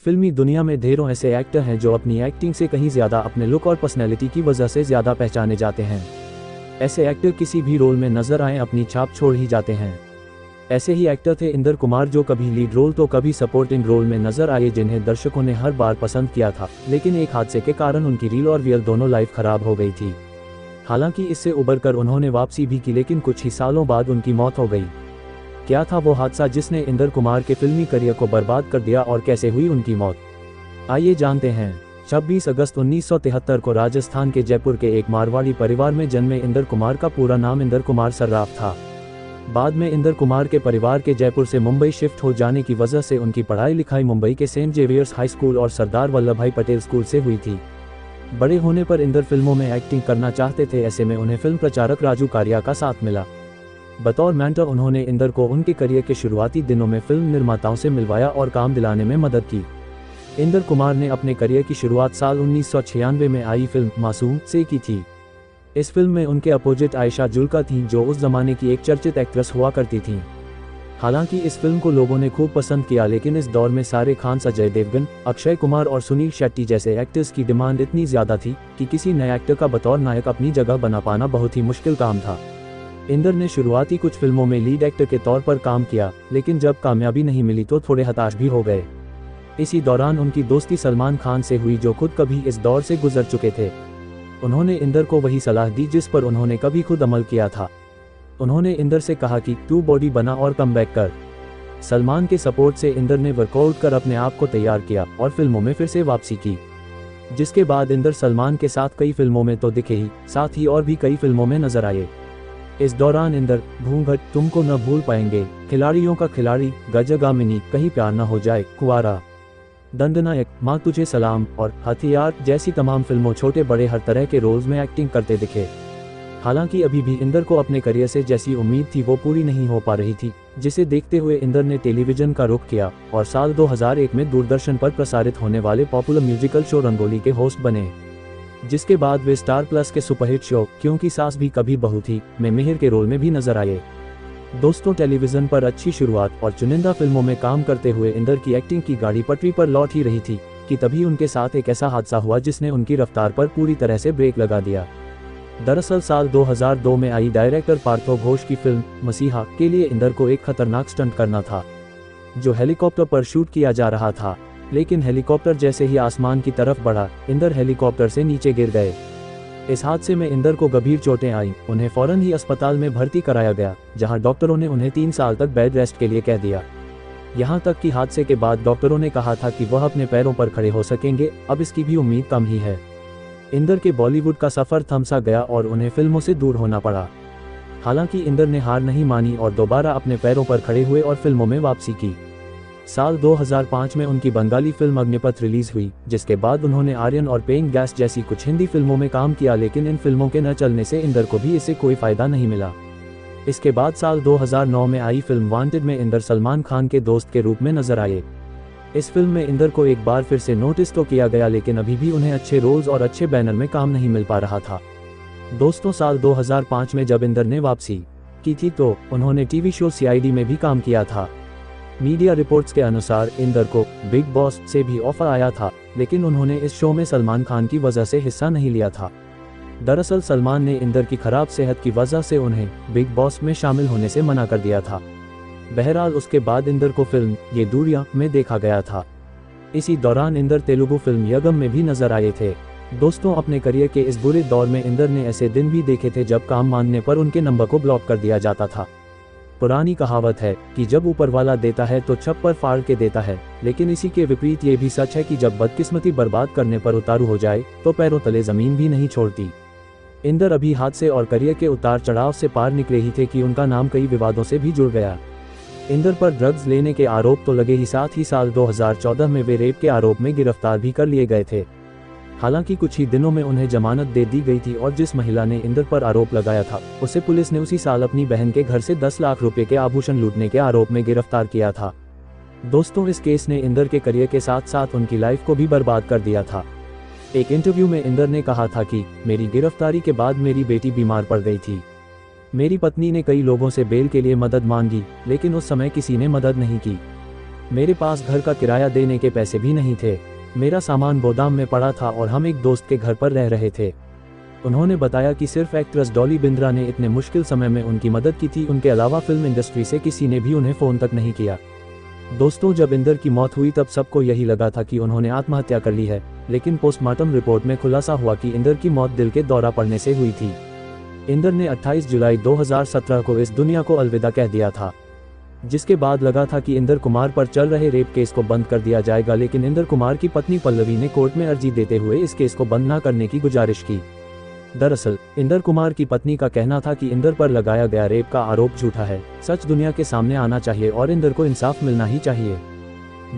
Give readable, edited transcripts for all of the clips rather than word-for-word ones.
फिल्मी दुनिया में ढेरों ऐसे एक्टर हैं जो अपनी एक्टिंग से कहीं ज़्यादा अपने लुक और पर्सनैलिटी की वजह से ज़्यादा पहचाने जाते हैं। ऐसे एक्टर किसी भी रोल में नजर आए अपनी छाप छोड़ ही जाते हैं। ऐसे ही एक्टर थे इंदर कुमार, जो कभी लीड रोल तो कभी सपोर्टिंग रोल में नजर आए, जिन्हें दर्शकों ने हर बार पसंद किया था, लेकिन एक हादसे के कारण उनकी रील और रियल दोनों लाइफ खराब हो गई थी। हालांकि इससे उबरकर उन्होंने वापसी भी की, लेकिन कुछ ही सालों बाद उनकी मौत हो गई। क्या था वो हादसा जिसने इंदर कुमार के फिल्मी करियर को बर्बाद कर दिया और कैसे हुई उनकी मौत, आइए जानते हैं। 26 अगस्त 1973 को राजस्थान के जयपुर के एक मारवाड़ी परिवार में जन्मे इंदर कुमार का पूरा नाम इंदर कुमार सर्राफ था। बाद में इंदर कुमार के परिवार के जयपुर से मुंबई शिफ्ट हो जाने की वजह से उनकी पढ़ाई लिखाई मुंबई के सेंट जेवियर्स हाई स्कूल और सरदार वल्लभ भाई पटेल स्कूल से हुई थी। बड़े होने पर इंदर फिल्मों में एक्टिंग करना चाहते थे, ऐसे में उन्हें फिल्म प्रचारक राजू कारिया का साथ मिला। बतौर मेंटर उन्होंने इंदर को उनके करियर के शुरुआती दिनों में फिल्म निर्माताओं से मिलवाया और काम दिलाने में मदद की। इंदर कुमार ने अपने करियर की शुरुआत साल 1996 में आई फिल्म मासूम से की थी। इस फिल्म में उनके अपोजिट आयशा जुल्का थीं, जो उस जमाने की एक चर्चित एक्ट्रेस हुआ करती थीं। हालांकि इस फिल्म को लोगों ने खूब पसंद किया, लेकिन इस दौर में सारे खान, अजय देवगन, अक्षय कुमार और सुनील शेट्टी जैसे एक्टर्स की डिमांड इतनी ज्यादा थी कि किसी नए एक्टर का बतौर नायक अपनी जगह बना पाना बहुत ही मुश्किल काम था। इंदर ने शुरुआती कुछ फिल्मों में लीड एक्टर के तौर पर काम किया, लेकिन जब कामयाबी नहीं मिली तो थोड़े हताश भी हो गए। इसी दौरान उनकी दोस्ती सलमान खान से हुई, जो खुद कभी इस दौर से गुजर चुके थे। उन्होंने इंदर को वही सलाह दी जिस पर उन्होंने कभी खुद अमल किया था। उन्होंने इंदर से कहा कि तू बॉडी बना और कम बैक कर। सलमान के सपोर्ट से इंदर ने वर्कआउट कर अपने आप को तैयार किया और फिल्मों में फिर से वापसी की, जिसके बाद इंदर सलमान के साथ कई फिल्मों में तो दिखे ही, साथ ही और भी कई फिल्मों में नजर आए। इस दौरान इंदर घूंघट, तुमको न भूल पाएंगे, खिलाड़ियों का खिलाड़ी, गजगामिनी, कहीं प्यार न हो जाए, कुंवारा, दंडनायक, माँ तुझे सलाम और हथियार जैसी तमाम फिल्मों छोटे बड़े हर तरह के रोल्स में एक्टिंग करते दिखे। हालांकि अभी भी इंदर को अपने करियर से जैसी उम्मीद थी वो पूरी नहीं हो पा रही थी, जिसे देखते हुए इंदर ने टेलीविजन का रुख किया और साल 2001 में दूरदर्शन पर प्रसारित होने वाले पॉपुलर म्यूजिकल शो रंगोली के होस्ट बने, जिसके बाद वे स्टार प्लस के सुपरहिट शो क्योंकि सास भी कभी बहू थी में मेहर के रोल में भी नजर आए। दोस्तों, टेलीविजन पर अच्छी शुरुआत और चुनिंदा फिल्मों में काम करते हुए इंदर की एक्टिंग की गाड़ी पटरी पर लौट ही रही थी कि तभी उनके साथ एक ऐसा हादसा हुआ जिसने उनकी रफ्तार पर पूरी तरह से ब्रेक लगा दिया। दरअसल साल 2002 में आई डायरेक्टर पार्थो घोष की फिल्म मसीहा के लिए इंदर को एक खतरनाक स्टंट करना था, जो हेलीकॉप्टर पर शूट किया जा रहा था। लेकिन हेलीकॉप्टर जैसे ही आसमान की तरफ बढ़ा, इंदर हेलीकॉप्टर से नीचे गिर गए। इस हादसे में इंदर को गंभीर चोटें आईं। उन्हें फौरन ही अस्पताल में भर्ती कराया गया, जहां डॉक्टरों ने उन्हें 3 साल तक बेड रेस्ट के लिए कह दिया। यहां तक कि हादसे के बाद डॉक्टरों ने कहा था कि वह अपने पैरों पर खड़े हो सकेंगे, अब इसकी भी उम्मीद कम ही है। इंदर के बॉलीवुड का सफर थम सा गया और उन्हें फिल्मों से दूर होना पड़ा। हालांकि इंदर ने हार नहीं मानी और दोबारा अपने पैरों पर खड़े हुए और फिल्मों में वापसी की। साल 2005 में उनकी बंगाली फिल्म अग्निपथ रिलीज हुई, जिसके बाद उन्होंने आर्यन और पेइंग गेस्ट जैसी कुछ हिंदी फिल्मों में काम किया, लेकिन इन फिल्मों के न चलने से इंदर को भी इससे कोई फायदा नहीं मिला। इसके बाद साल 2009 में आई फिल्म वांटेड में इंदर सलमान खान के दोस्त के रूप में नजर आए। इस फिल्म में इंदर को एक बार फिर से नोटिस तो किया गया, लेकिन अभी भी उन्हें अच्छे रोल्स और अच्छे बैनर में काम नहीं मिल पा रहा था। दोस्तों, साल 2005 में जब इंदर ने वापसी की थी तो उन्होंने टीवी शो CID में भी काम किया था। मीडिया रिपोर्ट्स के अनुसार इंदर को बिग बॉस से भी ऑफर आया था, लेकिन उन्होंने इस शो में सलमान खान की वजह से हिस्सा नहीं लिया था। दरअसल सलमान ने इंदर की खराब सेहत की वजह से उन्हें बिग बॉस में शामिल होने से मना कर दिया था। बहरहाल उसके बाद इंदर को फिल्म ये दूरियां में देखा गया था। इसी दौरान इंदर तेलुगु फिल्म यगम में भी नजर आए थे। दोस्तों, अपने करियर के इस बुरे दौर में इंदर ने ऐसे दिन भी देखे थे जब काम मांगने पर उनके नंबर को ब्लॉक कर दिया जाता था। पुरानी कहावत है कि जब ऊपर वाला देता है तो छप्पर फाड़ के देता है, लेकिन इसी के विपरीत ये भी सच है कि जब बदकिस्मती बर्बाद करने पर उतारू हो जाए तो पैरों तले जमीन भी नहीं छोड़ती। इंदर अभी हादसे और करियर के उतार चढ़ाव से पार निकले ही थे कि उनका नाम कई विवादों से भी जुड़ गया। इंदर पर ड्रग्स लेने के आरोप तो लगे ही, साथ ही साल 2014 में वे रेप के आरोप में गिरफ्तार भी कर लिए गए थे। हालांकि कुछ ही दिनों में उन्हें जमानत दे दी गई थी और जिस महिला ने इंदर पर आरोप लगाया था उसे पुलिस ने उसी साल अपनी बहन के घर से 10 लाख रुपए के आभूषण लूटने के आरोप में गिरफ्तार किया था। दोस्तों, इस केस ने इंदर के करियर के साथ साथ उनकी लाइफ को भी बर्बाद कर दिया था। एक इंटरव्यू में इंदर ने कहा था कि मेरी गिरफ्तारी के बाद मेरी बेटी बीमार पड़ गई थी। मेरी पत्नी ने कई लोगों से बेल के लिए मदद मांगी, लेकिन उस समय किसी ने मदद नहीं की। मेरे पास घर का किराया देने के पैसे भी नहीं थे। मेरा सामान गोदाम में पड़ा था और हम एक दोस्त के घर पर रह रहे थे। उन्होंने बताया कि सिर्फ एक्ट्रेस डॉली बिंद्रा ने इतने मुश्किल समय में उनकी मदद की थी, उनके अलावा फिल्म इंडस्ट्री से किसी ने भी उन्हें फ़ोन तक नहीं किया। दोस्तों, जब इंदर की मौत हुई तब सबको यही लगा था कि उन्होंने आत्महत्या कर ली है, लेकिन पोस्टमार्टम रिपोर्ट में खुलासा हुआ कि इंदर की मौत दिल के दौरा पड़ने से हुई थी। इंदर ने 28 जुलाई 2017 को इस दुनिया को अलविदा कह दिया था, जिसके बाद लगा था कि इंदर कुमार पर चल रहे रेप केस को बंद कर दिया जाएगा, लेकिन इंदर कुमार की पत्नी पल्लवी ने कोर्ट में अर्जी देते हुए इस केस को बंद न करने की गुजारिश की। दरअसल इंदर कुमार की पत्नी का कहना था कि इंदर पर लगाया गया रेप का आरोप झूठा है, सच दुनिया के सामने आना चाहिए और इंदर को इंसाफ मिलना ही चाहिए।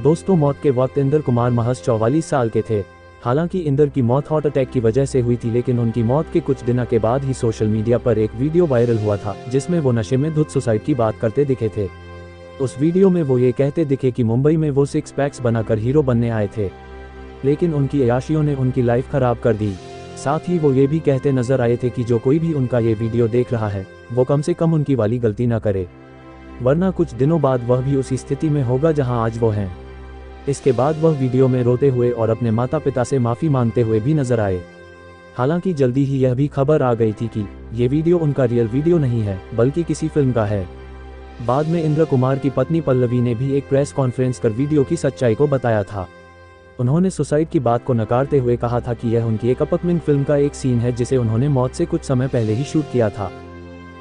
दोस्तों, मौत के वक्त इंदर कुमार महज 44 साल के थे। हालांकि इंदर की मौत हार्ट अटैक की वजह से हुई थी, लेकिन उनकी मौत के कुछ दिनों के बाद ही सोशल मीडिया पर एक वीडियो वायरल हुआ था जिसमें वो नशे में धुत सुसाइड की बात करते दिखे थे। उस वीडियो में वो ये कहते दिखे कि मुंबई में वो 6 पैक्स बनाकर हीरो बनने आए थे, लेकिन उनकी अय्याशियों ने उनकी लाइफ खराब कर दी। साथ ही वो ये भी कहते नजर आए थे कि जो कोई भी उनका ये वीडियो देख रहा है वो कम से कम उनकी वाली गलती ना करे, वरना कुछ दिनों बाद वह भी उसी स्थिति में होगा जहां आज वो हैं। इसके बाद वह वीडियो में रोते हुए और अपने माता पिता से माफ़ी मांगते हुए भी नजर आए। हालांकि जल्दी ही यह भी खबर आ गई थी कि ये वीडियो उनका रियल वीडियो नहीं है, बल्कि किसी फिल्म का है। बाद में इंद्र कुमार की पत्नी पल्लवी ने भी एक प्रेस कॉन्फ्रेंस कर वीडियो की सच्चाई को बताया था। उन्होंने सुसाइड की बात को नकारते हुए कहा था कि यह उनकी एक अपकमिंग फिल्म का एक सीन है जिसे उन्होंने मौत से कुछ समय पहले ही शूट किया था।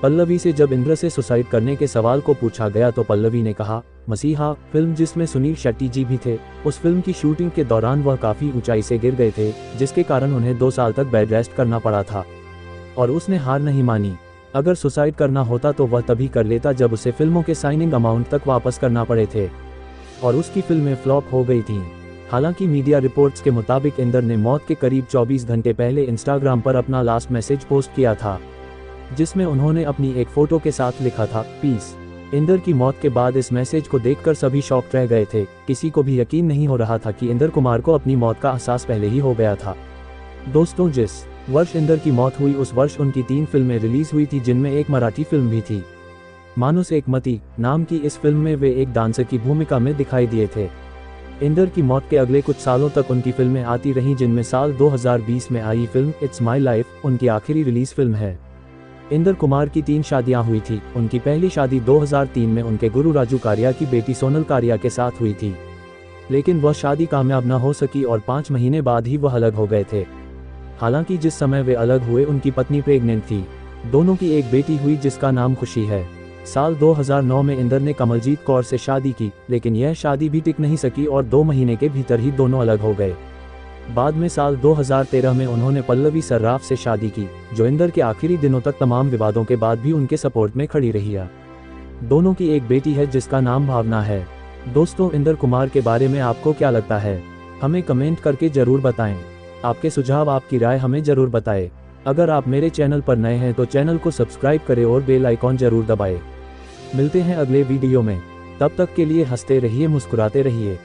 पल्लवी से जब इंद्र से सुसाइड करने के सवाल को पूछा गया तो पल्लवी ने कहा, मसीहा फिल्म जिसमें सुनील शेट्टी जी भी थे, उस फिल्म की शूटिंग के दौरान वह काफ़ी ऊंचाई से गिर गए थे, जिसके कारण उन्हें 2 साल तक बेड रेस्ट करना पड़ा था और उसने हार नहीं मानी। अगर सुसाइड करना होता तो वह तभी कर लेता जब उसे फिल्मों के साइनिंग अमाउंट तक वापस करना पड़े थे, और उसकी फिल्में फ्लॉप हो गई थीं। हालांकि मीडिया रिपोर्ट्स के मुताबिक इंदर ने मौत के करीब 24 घंटे पहले इंस्टाग्राम पर अपना लास्ट मैसेज पोस्ट किया था, जिसमें उन्होंने अपनी एक फोटो के साथ लिखा था, पीस। इंदर की मौत के बाद इस मैसेज को देखकर सभी शॉक्ड रह गए थे। किसी को भी यकीन नहीं हो रहा था कि इंदर कुमार को अपनी मौत का एहसास पहले ही हो गया था। दोस्तों, जिस वर्ष इंदर की मौत हुई उस वर्ष उनकी 3 फिल्में रिलीज हुई थी, जिनमें एक मराठी फिल्म भी थी। मानुस एक मती नाम की इस फिल्म में वे एक डांसर की भूमिका में दिखाई दिए थे। इंदर की मौत के अगले कुछ सालों तक उनकी फिल्में आती रहीं, जिनमें साल 2020 में आई फिल्म इट्स माई लाइफ उनकी आखिरी रिलीज फिल्म है। इंदर कुमार की 3 शादियां हुई थी। उनकी पहली शादी 2003 में उनके गुरु राजू कारिया की बेटी सोनल कारिया के साथ हुई थी, लेकिन वह शादी कामयाब न हो सकी और 5 महीने बाद ही वह अलग हो गए थे। हालांकि जिस समय वे अलग हुए उनकी पत्नी प्रेग्नेंट थी। दोनों की एक बेटी हुई जिसका नाम खुशी है। साल 2009 में इंदर ने कमलजीत कौर से शादी की, लेकिन यह शादी भी टिक नहीं सकी और 2 महीने के भीतर ही दोनों अलग हो गए। बाद में साल 2013 में उन्होंने पल्लवी सर्राफ से शादी की, जो इंदर के आखिरी दिनों तक तमाम विवादों के बाद भी उनके सपोर्ट में खड़ी रही है। दोनों की एक बेटी है जिसका नाम भावना है। दोस्तों, इंदर कुमार के बारे में आपको क्या लगता है? हमें कमेंट करके जरूर बताएं। आपके सुझाव, आपकी राय हमें जरूर बताएं। अगर आप मेरे चैनल पर नए हैं तो चैनल को सब्सक्राइब करें और बेल आइकॉन जरूर दबाएं। मिलते हैं अगले वीडियो में, तब तक के लिए हंसते रहिए, मुस्कुराते रहिए।